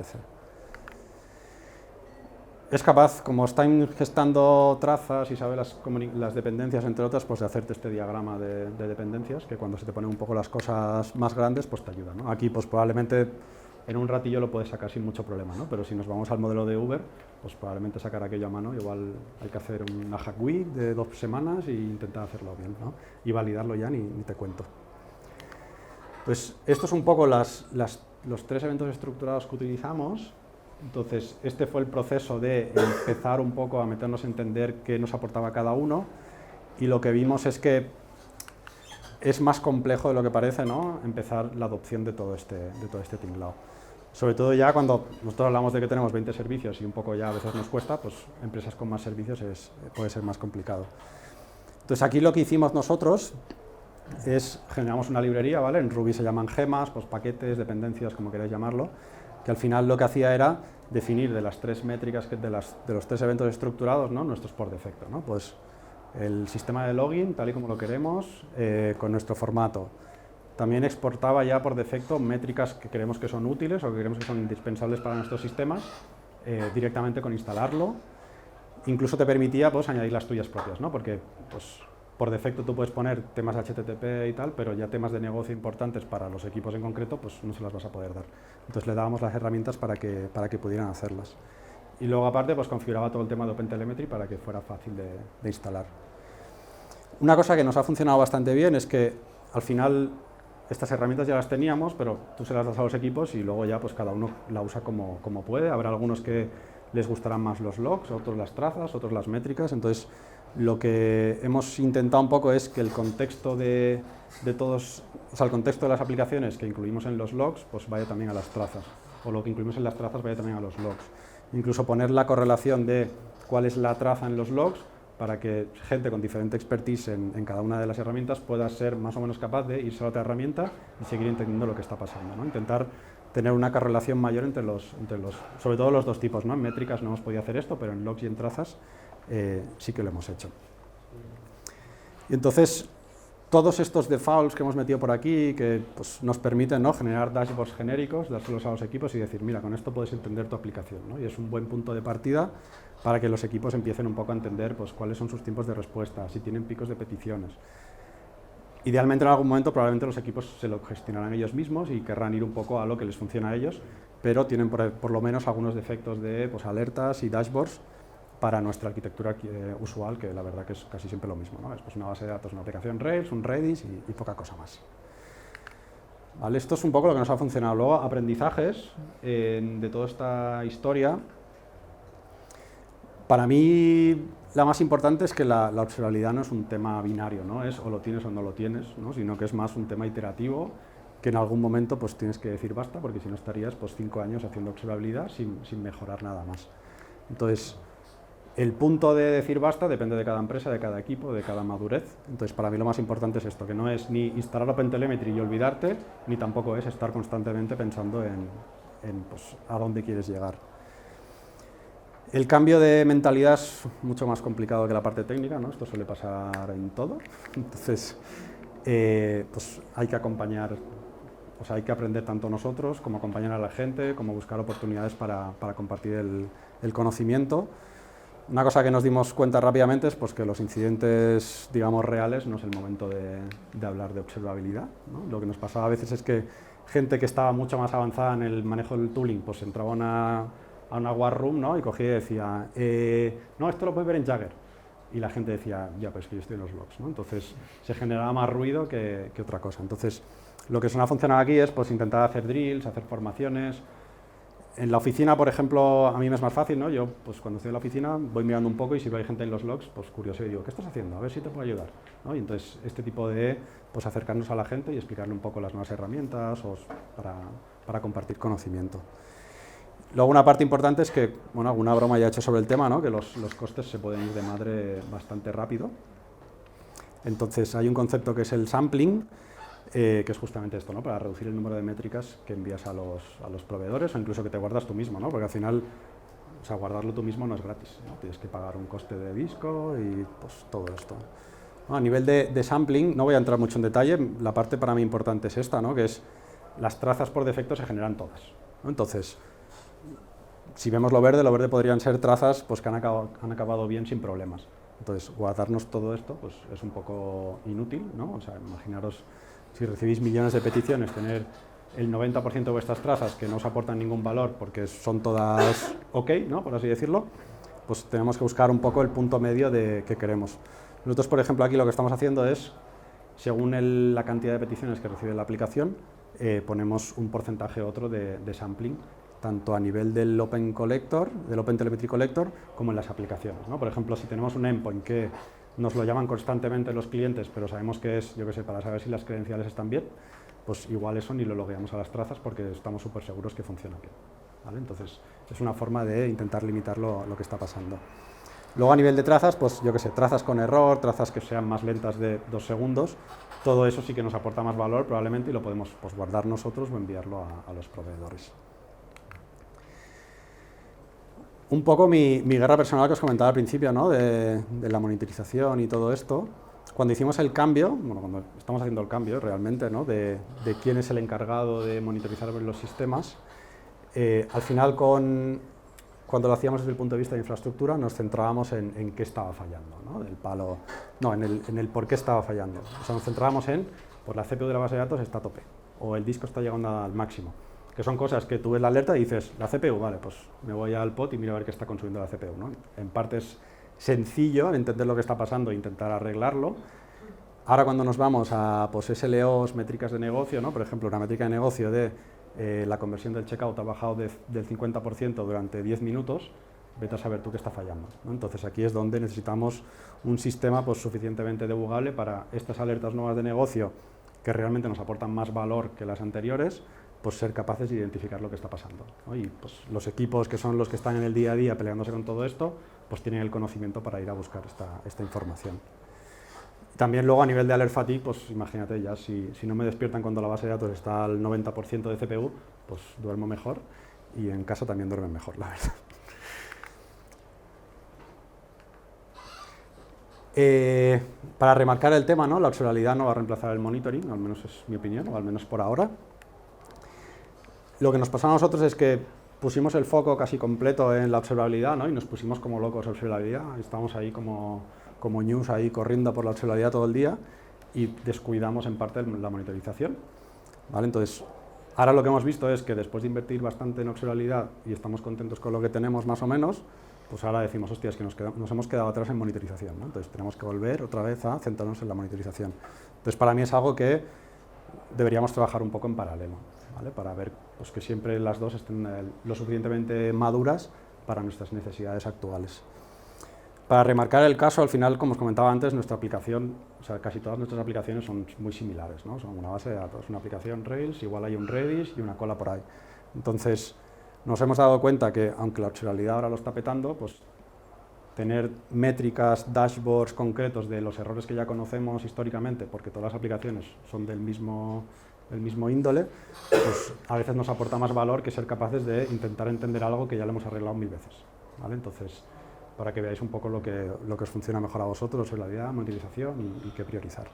Es capaz, como está ingestando trazas y sabe las dependencias, entre otras, pues de hacerte este diagrama de dependencias, que cuando se te ponen un poco las cosas más grandes, pues te ayuda, ¿no? Aquí, pues probablemente en un ratillo lo puedes sacar sin mucho problema, ¿no? Pero si nos vamos al modelo de Uber, pues probablemente sacar aquello a mano, igual hay que hacer una hack week de 2 semanas e intentar hacerlo bien, ¿no? Y validarlo ya ni te cuento. Pues esto es un poco los 3 eventos estructurados que utilizamos. Entonces, este fue el proceso de empezar un poco a meternos a entender qué nos aportaba cada uno, y lo que vimos es que es más complejo de lo que parece, ¿no?, empezar la adopción de todo este tinglao. Sobre todo ya cuando nosotros hablamos de que tenemos 20 servicios y un poco ya a veces nos cuesta, pues empresas con más servicios puede ser más complicado. Entonces aquí lo que hicimos nosotros es generamos una librería, ¿vale? En Ruby se llaman gemas, pues paquetes, dependencias, como queráis llamarlo, que al final lo que hacía era definir de las 3 métricas, de los 3 eventos estructurados, ¿no?, nuestros por defecto, ¿no? Pues el sistema de login, tal y como lo queremos, con nuestro formato. También exportaba ya por defecto métricas que creemos que son útiles o que creemos que son indispensables para nuestros sistemas, directamente con instalarlo. Incluso te permitía, pues, añadir las tuyas propias, ¿no? Porque, pues, por defecto tú puedes poner temas HTTP y tal, pero ya temas de negocio importantes para los equipos en concreto, pues no se las vas a poder dar. Entonces le dábamos las herramientas para que pudieran hacerlas. Y luego aparte, pues configuraba todo el tema de OpenTelemetry para que fuera fácil de instalar. Una cosa que nos ha funcionado bastante bien es que al final estas herramientas ya las teníamos, pero tú se las das a los equipos y luego ya pues cada uno la usa como puede. Habrá algunos que les gustarán más los logs, otros las trazas, otros las métricas. Entonces lo que hemos intentado un poco es que el contexto de todos, o sea, el contexto de las aplicaciones que incluimos en los logs, pues vaya también a las trazas, o lo que incluimos en las trazas vaya también a los logs. Incluso poner la correlación de cuál es la traza en los logs para que gente con diferente expertise en cada una de las herramientas pueda ser más o menos capaz de irse a otra herramienta y seguir entendiendo lo que está pasando, ¿no? Intentar tener una correlación mayor entre sobre todo los 2 tipos, ¿no? En métricas no hemos podido hacer esto, pero en logs y en trazas sí que lo hemos hecho. Y entonces, todos estos defaults que hemos metido por aquí, que pues, nos permiten, ¿no?, generar dashboards genéricos, dárselos a los equipos y decir, mira, con esto puedes entender tu aplicación, ¿no? Y es un buen punto de partida para que los equipos empiecen un poco a entender pues, cuáles son sus tiempos de respuesta, si tienen picos de peticiones. Idealmente en algún momento probablemente los equipos se lo gestionarán ellos mismos y querrán ir un poco a lo que les funciona a ellos, pero tienen por lo menos algunos defectos de pues, alertas y dashboards para nuestra arquitectura usual, que la verdad que es casi siempre lo mismo, ¿no? Es pues, una base de datos, una aplicación Rails, un Redis y poca cosa más. ¿Vale? Esto es un poco lo que nos ha funcionado. Luego, aprendizajes de toda esta historia. Para mí, la más importante es que la observabilidad no es un tema binario, ¿no? Es o lo tienes o no lo tienes, ¿no? Sino que es más un tema iterativo, que en algún momento pues, tienes que decir basta, porque si no estarías pues, 5 años haciendo observabilidad sin mejorar nada más. Entonces, el punto de decir basta depende de cada empresa, de cada equipo, de cada madurez. Entonces, para mí lo más importante es esto, que no es ni instalar OpenTelemetry y olvidarte, ni tampoco es estar constantemente pensando en pues, a dónde quieres llegar. El cambio de mentalidad es mucho más complicado que la parte técnica, ¿no? Esto suele pasar en todo. Entonces, pues hay que acompañar, o sea, hay que aprender tanto nosotros como acompañar a la gente, como buscar oportunidades para compartir el conocimiento. Una cosa que nos dimos cuenta rápidamente es pues, que los incidentes, digamos, reales no es el momento de hablar de observabilidad, ¿no? Lo que nos pasaba a veces es que gente que estaba mucho más avanzada en el manejo del tooling, pues entraba a una war room, ¿no? Y cogía y decía, no, esto lo puedes ver en Jagger. Y la gente decía, ya, pues que yo estoy en los logs, ¿no? Entonces se generaba más ruido que otra cosa. Entonces, lo que suele funcionar aquí es pues, intentar hacer drills, hacer formaciones, En la oficina, por ejemplo, a mí me es más fácil, ¿no? Yo, pues cuando estoy en la oficina, voy mirando un poco y si veo hay gente en los logs, pues curioso, y digo, ¿qué estás haciendo? A ver si te puedo ayudar, ¿no? Y entonces, este tipo de, pues acercarnos a la gente y explicarle un poco las nuevas herramientas para compartir conocimiento. Luego, una parte importante es que, bueno, alguna broma ya he hecho sobre el tema, ¿no? Que los costes se pueden ir de madre bastante rápido. Entonces, hay un concepto que es el sampling, que es justamente esto, ¿no? Para reducir el número de métricas que envías a los proveedores o incluso que te guardas tú mismo, ¿no? Porque al final, o sea, guardarlo tú mismo no es gratis, ¿no? Tienes que pagar un coste de disco y pues todo esto. Bueno, a nivel de sampling, no voy a entrar mucho en detalle, la parte para mí importante es esta, ¿no? Que es las trazas por defecto se generan todas, ¿no? Entonces, si vemos lo verde podrían ser trazas pues, que han acabado bien sin problemas. Entonces, guardarnos todo esto pues, es un poco inútil, ¿no? O sea, imaginaros, si recibís millones de peticiones, tener el 90% de vuestras trazas que no os aportan ningún valor porque son todas ok, ¿no? Por así decirlo, pues tenemos que buscar un poco el punto medio de que queremos. Nosotros, por ejemplo, aquí lo que estamos haciendo es, según la cantidad de peticiones que recibe la aplicación, ponemos un porcentaje u otro de sampling, tanto a nivel del Open Collector, del Open Telemetry Collector, como en las aplicaciones, ¿no? Por ejemplo, si tenemos un endpoint que nos lo llaman constantemente los clientes, pero sabemos que es, yo qué sé, para saber si las credenciales están bien, pues igual eso ni lo logueamos a las trazas porque estamos súper seguros que funciona bien, ¿vale? Entonces, es una forma de intentar limitar lo que está pasando. Luego, a nivel de trazas, pues yo qué sé, trazas con error, trazas que sean más lentas de 2 segundos, todo eso sí que nos aporta más valor probablemente y lo podemos pues, guardar nosotros o enviarlo a los proveedores. Un poco mi guerra personal que os comentaba al principio, ¿no? de la monitorización y todo esto. Cuando hicimos el cambio, bueno, cuando estamos haciendo el cambio realmente, ¿no? de quién es el encargado de monitorizar los sistemas, al final cuando lo hacíamos desde el punto de vista de infraestructura nos centrábamos en qué estaba fallando, ¿no? En el por qué estaba fallando. O sea, nos centrábamos en, pues la CPU de la base de datos está a tope, o el disco está llegando al máximo. Que son cosas que tú ves la alerta y dices, la CPU, vale, pues me voy al pod y miro a ver qué está consumiendo la CPU, ¿no? En parte es sencillo entender lo que está pasando e intentar arreglarlo. Ahora cuando nos vamos a pues, SLOs, métricas de negocio, ¿no? Por ejemplo, una métrica de negocio de la conversión del checkout ha bajado del 50% durante 10 minutos, vete a saber tú qué está fallando, ¿no? Entonces aquí es donde necesitamos un sistema pues, suficientemente debugable para estas alertas nuevas de negocio que realmente nos aportan más valor que las anteriores, pues ser capaces de identificar lo que está pasando, ¿no? Y pues, los equipos que son los que están en el día a día peleándose con todo esto, pues tienen el conocimiento para ir a buscar esta información. También luego a nivel de alert fatigue, pues imagínate ya, si no me despiertan cuando la base de datos está al 90% de CPU, pues duermo mejor y en casa también duermen mejor, la verdad. Para remarcar el tema, ¿no? La observabilidad no va a reemplazar el monitoring, al menos es mi opinión, o al menos por ahora. Lo que nos pasó a nosotros es que pusimos el foco casi completo en la observabilidad, ¿no? Y nos pusimos como locos a observabilidad, estamos ahí como news ahí corriendo por la observabilidad todo el día y descuidamos en parte la monitorización, ¿vale? Entonces, ahora lo que hemos visto es que después de invertir bastante en observabilidad y estamos contentos con lo que tenemos más o menos, pues ahora decimos, hostia, es que nos hemos quedado atrás en monitorización, ¿no? Entonces tenemos que volver otra vez a centrarnos en la monitorización. Entonces para mí es algo que deberíamos trabajar un poco en paralelo, ¿vale? Para ver pues, que siempre las dos estén lo suficientemente maduras para nuestras necesidades actuales. Para remarcar el caso, al final, como os comentaba antes, nuestra aplicación, o sea, casi todas nuestras aplicaciones son muy similares, ¿no? Son una base de datos, una aplicación Rails, igual hay un Redis y una cola por ahí. Entonces, nos hemos dado cuenta que, aunque la observabilidad ahora lo está petando, pues tener métricas, dashboards concretos de los errores que ya conocemos históricamente, porque todas las aplicaciones son del mismo índole, pues a veces nos aporta más valor que ser capaces de intentar entender algo que ya lo hemos arreglado 1000 veces, ¿vale? Entonces, para que veáis un poco lo que os funciona mejor a vosotros, observabilidad, monitorización y qué priorizar.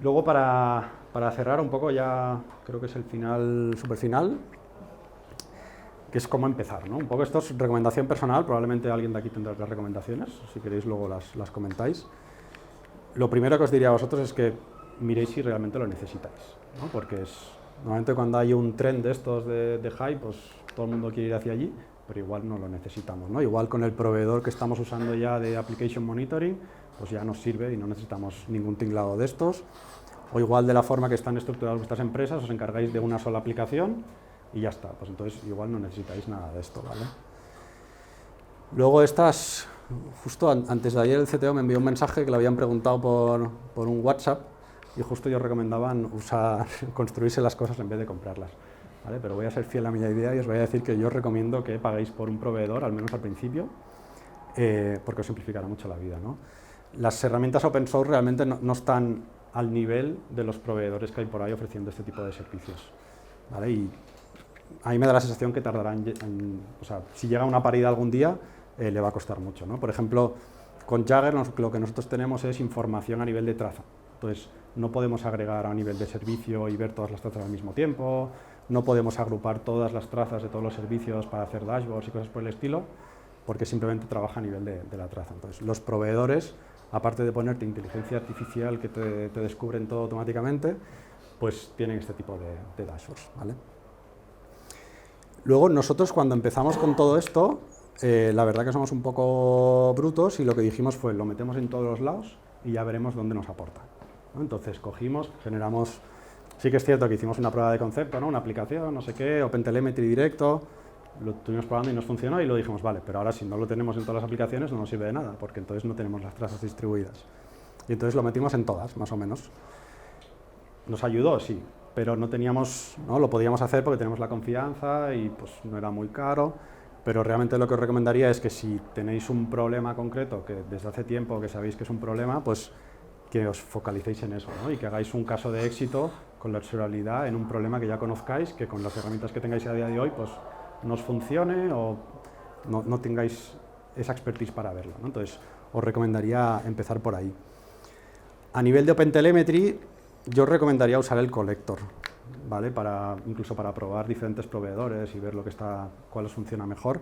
Luego, para cerrar un poco, ya creo que es el final, super final, que es cómo empezar, ¿no? Un poco esto es recomendación personal, probablemente alguien de aquí tendrá otras recomendaciones, si queréis luego las comentáis. Lo primero que os diría a vosotros es que miréis si realmente lo necesitáis, ¿no? Porque normalmente cuando hay un trend de estos de hype, pues todo el mundo quiere ir hacia allí, pero igual no lo necesitamos, ¿no? Igual con el proveedor que estamos usando ya de Application Monitoring, pues ya nos sirve y no necesitamos ningún tinglado de estos. O igual de la forma que están estructuradas vuestras empresas, os encargáis de una sola aplicación, y ya está. Pues entonces igual no necesitáis nada de esto, ¿vale? Luego estas, justo antes de ayer el CTO me envió un mensaje que le habían preguntado por un WhatsApp y justo ellos recomendaban construirse las cosas en vez de comprarlas, ¿vale? Pero voy a ser fiel a mi idea y os voy a decir que yo os recomiendo que paguéis por un proveedor, al menos al principio, porque os simplificará mucho la vida, ¿no? Las herramientas open source realmente no están al nivel de los proveedores que hay por ahí ofreciendo este tipo de servicios, ¿vale? Y a mí me da la sensación que tardarán, o sea, si llega a una paridad algún día, le va a costar mucho, ¿no? Por ejemplo, con Jagger lo que nosotros tenemos es información a nivel de traza. Entonces, no podemos agregar a nivel de servicio y ver todas las trazas al mismo tiempo, no podemos agrupar todas las trazas de todos los servicios para hacer dashboards y cosas por el estilo, porque simplemente trabaja a nivel de la traza. Entonces, los proveedores, aparte de ponerte inteligencia artificial que te descubren todo automáticamente, pues tienen este tipo de dashboards, ¿vale? Luego, nosotros cuando empezamos con todo esto, la verdad que somos un poco brutos y lo que dijimos fue, lo metemos en todos los lados y ya veremos dónde nos aporta, ¿no? Entonces cogimos, generamos, sí que es cierto que hicimos una prueba de concepto, ¿no? Una aplicación, no sé qué, OpenTelemetry directo, lo estuvimos probando y nos funcionó y lo dijimos, vale, pero ahora si no lo tenemos en todas las aplicaciones no nos sirve de nada, porque entonces no tenemos las trazas distribuidas. Y entonces lo metimos en todas, más o menos. ¿Nos ayudó? Sí, pero no teníamos, ¿no? Lo podíamos hacer porque tenemos la confianza y pues no era muy caro, pero realmente lo que os recomendaría es que si tenéis un problema concreto, que desde hace tiempo que sabéis que es un problema, pues que os focalicéis en eso, ¿no? Y que hagáis un caso de éxito con la observabilidad en un problema que ya conozcáis, que con las herramientas que tengáis a día de hoy, pues no os funcione o no tengáis esa expertise para verlo, ¿no? Entonces, os recomendaría empezar por ahí. A nivel de OpenTelemetry, yo os recomendaría usar el collector, ¿vale? Incluso para probar diferentes proveedores y ver cuál os funciona mejor,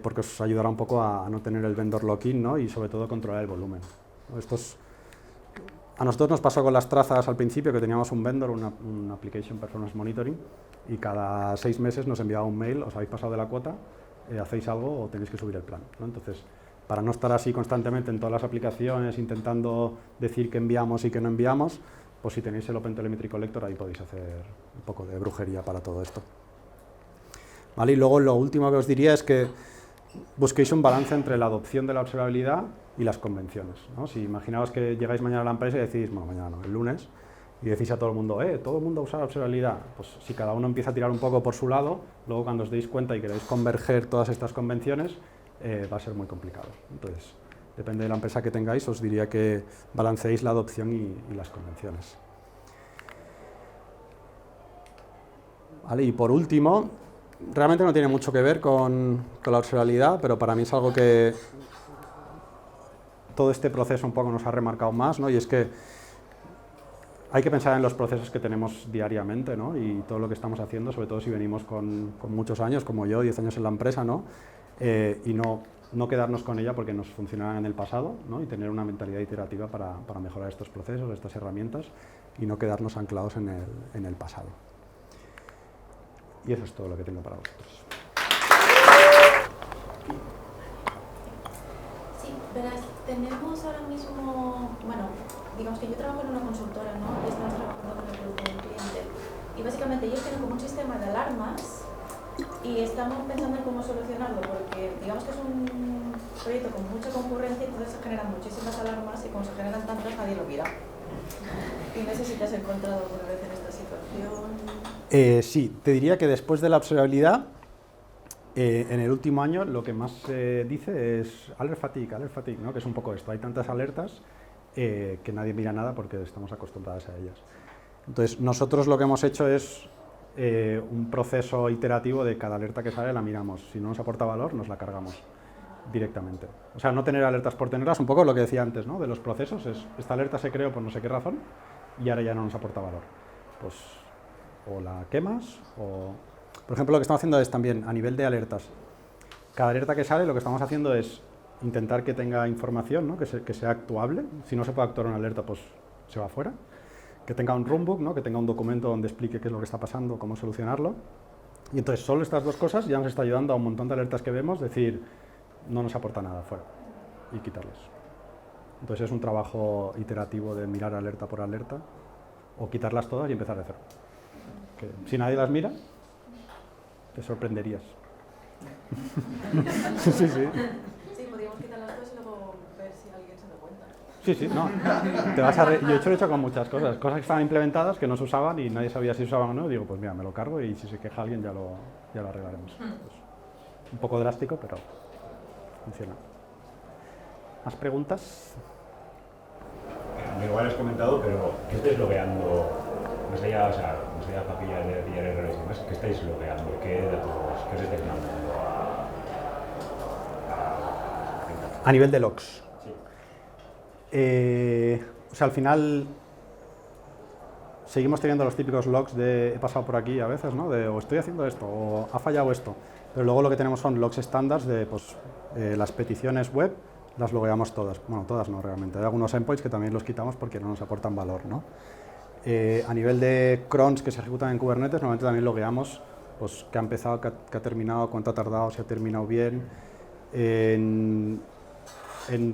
porque os ayudará un poco a no tener el vendor lock-in, ¿no? Y sobre todo controlar el volumen, ¿no? A nosotros nos pasó con las trazas al principio que teníamos un vendor, una Application Performance Monitoring, y cada 6 meses nos enviaba un mail, os habéis pasado de la cuota, hacéis algo o tenéis que subir el plan, ¿no? Entonces, para no estar así constantemente en todas las aplicaciones intentando decir que enviamos y que no enviamos, pues si tenéis el OpenTelemetry Collector ahí podéis hacer un poco de brujería para todo esto, ¿vale? Y luego lo último que os diría es que busquéis un balance entre la adopción de la observabilidad y las convenciones, ¿no? Si imaginaos que llegáis mañana a la empresa y decís, bueno, mañana no, el lunes, y decís a todo el mundo usa la observabilidad, pues si cada uno empieza a tirar un poco por su lado, luego cuando os deis cuenta y queréis converger todas estas convenciones, va a ser muy complicado. Entonces, depende de la empresa que tengáis, os diría que balanceéis la adopción y las convenciones. ¿Vale? Y por último, realmente no tiene mucho que ver con la observabilidad, pero para mí es algo que todo este proceso un poco nos ha remarcado más, ¿no? Y es que hay que pensar en los procesos que tenemos diariamente, ¿no? Y todo lo que estamos haciendo, sobre todo si venimos con muchos años, como yo, 10 años en la empresa, ¿no? Y no quedarnos con ella porque nos funcionaban en el pasado, ¿no? Y tener una mentalidad iterativa para mejorar estos procesos, estas herramientas, y no quedarnos anclados en el pasado. Y eso es todo lo que tengo para vosotros. Sí, verás, tenemos ahora mismo, bueno, digamos que yo trabajo en una consultora, ¿no? Y estamos trabajando con el producto del cliente. Y básicamente ellos tienen como un sistema de alarmas y estamos pensando en cómo solucionarlo, porque digamos que es un proyecto con mucha concurrencia, entonces se generan muchísimas alarmas y como se generan tantas nadie lo mira. Y no sé si te has encontrado alguna vez en esta situación. Sí, te diría que después de la observabilidad, en el último año lo que más se dice es alert fatigue, ¿no? Que es un poco esto, hay tantas alertas que nadie mira nada porque estamos acostumbrados a ellas. Entonces, nosotros lo que hemos hecho es un proceso iterativo de cada alerta que sale la miramos, si no nos aporta valor nos la cargamos directamente. O sea, no tener alertas por tenerlas, un poco lo que decía antes, ¿no? De los procesos, esta alerta se creó por no sé qué razón y ahora ya no nos aporta valor. Pues o la quemas o... Por ejemplo, lo que estamos haciendo es también, a nivel de alertas, cada alerta que sale lo que estamos haciendo es intentar que tenga información, ¿no? que sea actuable. Si no se puede actuar una alerta, pues se va fuera. Que tenga un runbook, ¿no? Que tenga un documento donde explique qué es lo que está pasando, cómo solucionarlo. Y entonces solo estas dos cosas ya nos está ayudando a un montón de alertas que vemos, decir, no nos aporta nada fuera y quitarlas. Entonces es un trabajo iterativo de mirar alerta por alerta o quitarlas todas y empezar de cero. Que si nadie las mira, te sorprenderías. Sí, sí. Sí, podríamos quitar las cosas y luego ver si alguien se da cuenta. Sí, sí, no. Yo he hecho con muchas cosas que estaban implementadas, que no se usaban y nadie sabía si se usaban o no. Digo, pues mira, me lo cargo y si se queja alguien ya lo arreglaremos. Pues, un poco drástico, pero funciona. ¿Más preguntas? Igual has comentado, pero ¿qué estáis logueando? Más allá, papillas de pillar errores y demás, ¿qué estáis logueando? ¿Qué datos, qué os estáis mandando A nivel de logs. Sí. O sea, al final seguimos teniendo los típicos logs de he pasado por aquí a veces, ¿no? De o estoy haciendo esto, o ha fallado esto. Pero luego lo que tenemos son logs estándares de pues, las peticiones web, las logueamos todas. Bueno, todas no realmente. Hay algunos endpoints que también los quitamos porque no nos aportan valor, ¿no? A nivel de crons que se ejecutan en Kubernetes, normalmente también logueamos pues, qué ha empezado, qué ha terminado, cuánto ha tardado, si ha terminado bien. En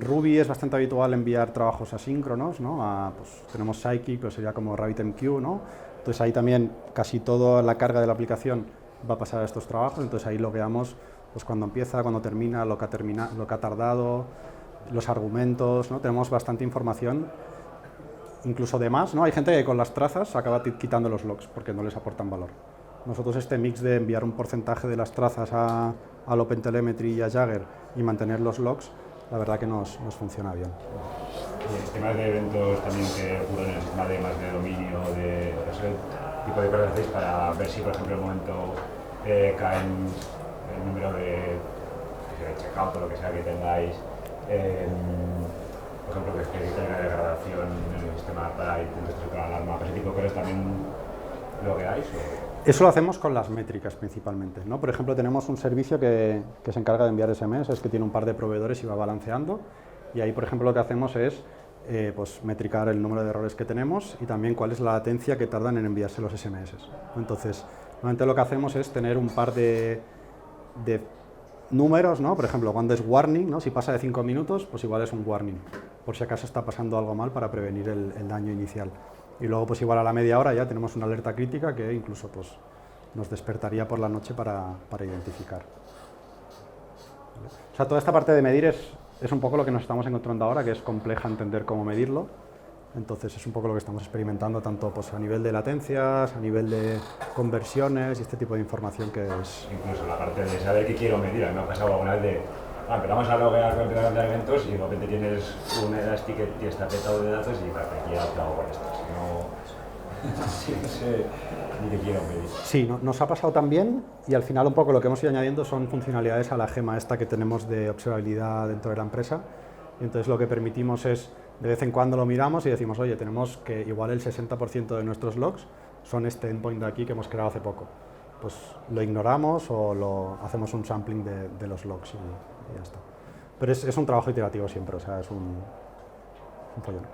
Ruby es bastante habitual enviar trabajos asíncronos, ¿no? Pues, tenemos Psychic, que sería como RabbitMQ, ¿no? Entonces ahí también casi toda la carga de la aplicación va a pasar a estos trabajos, entonces ahí logueamos pues, cuando empieza, cuando termina, lo que ha tardado, los argumentos, ¿no? Tenemos bastante información, incluso de más, ¿no? Hay gente que con las trazas acaba quitando los logs porque no les aportan valor. Nosotros este mix de enviar un porcentaje de las trazas al OpenTelemetry y a Jagger y mantener los logs, la verdad que nos funciona bien. Y el tema de eventos también que ocurren en el sistema de más de dominio, de ese tipo de cosas hacéis para ver si, por ejemplo, en el momento caen el número de checkout o lo que sea que tengáis, por ejemplo, que hay una degradación en el sistema para intentar la alarma, ese tipo de cosas también lo veáis. Eso lo hacemos con las métricas principalmente, ¿no? Por ejemplo, tenemos un servicio que se encarga de enviar SMS, es que tiene un par de proveedores y va balanceando, y ahí, por ejemplo, lo que hacemos es pues, metricar el número de errores que tenemos y también cuál es la latencia que tardan en enviarse los SMS. Entonces, normalmente lo que hacemos es tener un par de números, ¿no? Por ejemplo, cuando es warning, ¿no? Si pasa de 5 minutos, pues igual es un warning, por si acaso está pasando algo mal para prevenir el daño inicial. Y luego, pues igual a la media hora ya tenemos una alerta crítica que incluso pues, nos despertaría por la noche para identificar. ¿Vale? O sea, toda esta parte de medir es un poco lo que nos estamos encontrando ahora, que es compleja entender cómo medirlo. Entonces es un poco lo que estamos experimentando, tanto pues, a nivel de latencias, a nivel de conversiones y este tipo de información que es... Incluso la parte de saber qué quiero medir. Me ha pasado alguna vez de empezamos a loguear con de eventos y de repente tienes un Elastic que está petado de datos y para aquí ya te hago con esto. Si no sé ni qué quiero medir. Sí, nos ha pasado también y al final un poco lo que hemos ido añadiendo son funcionalidades a la gema esta que tenemos de observabilidad dentro de la empresa. Y entonces lo que permitimos es, de vez en cuando lo miramos y decimos, oye, tenemos que igual el 60% de nuestros logs son este endpoint de aquí que hemos creado hace poco. Pues lo ignoramos o hacemos un sampling de los logs y ya está. Pero es un trabajo iterativo siempre, o sea, es un follón.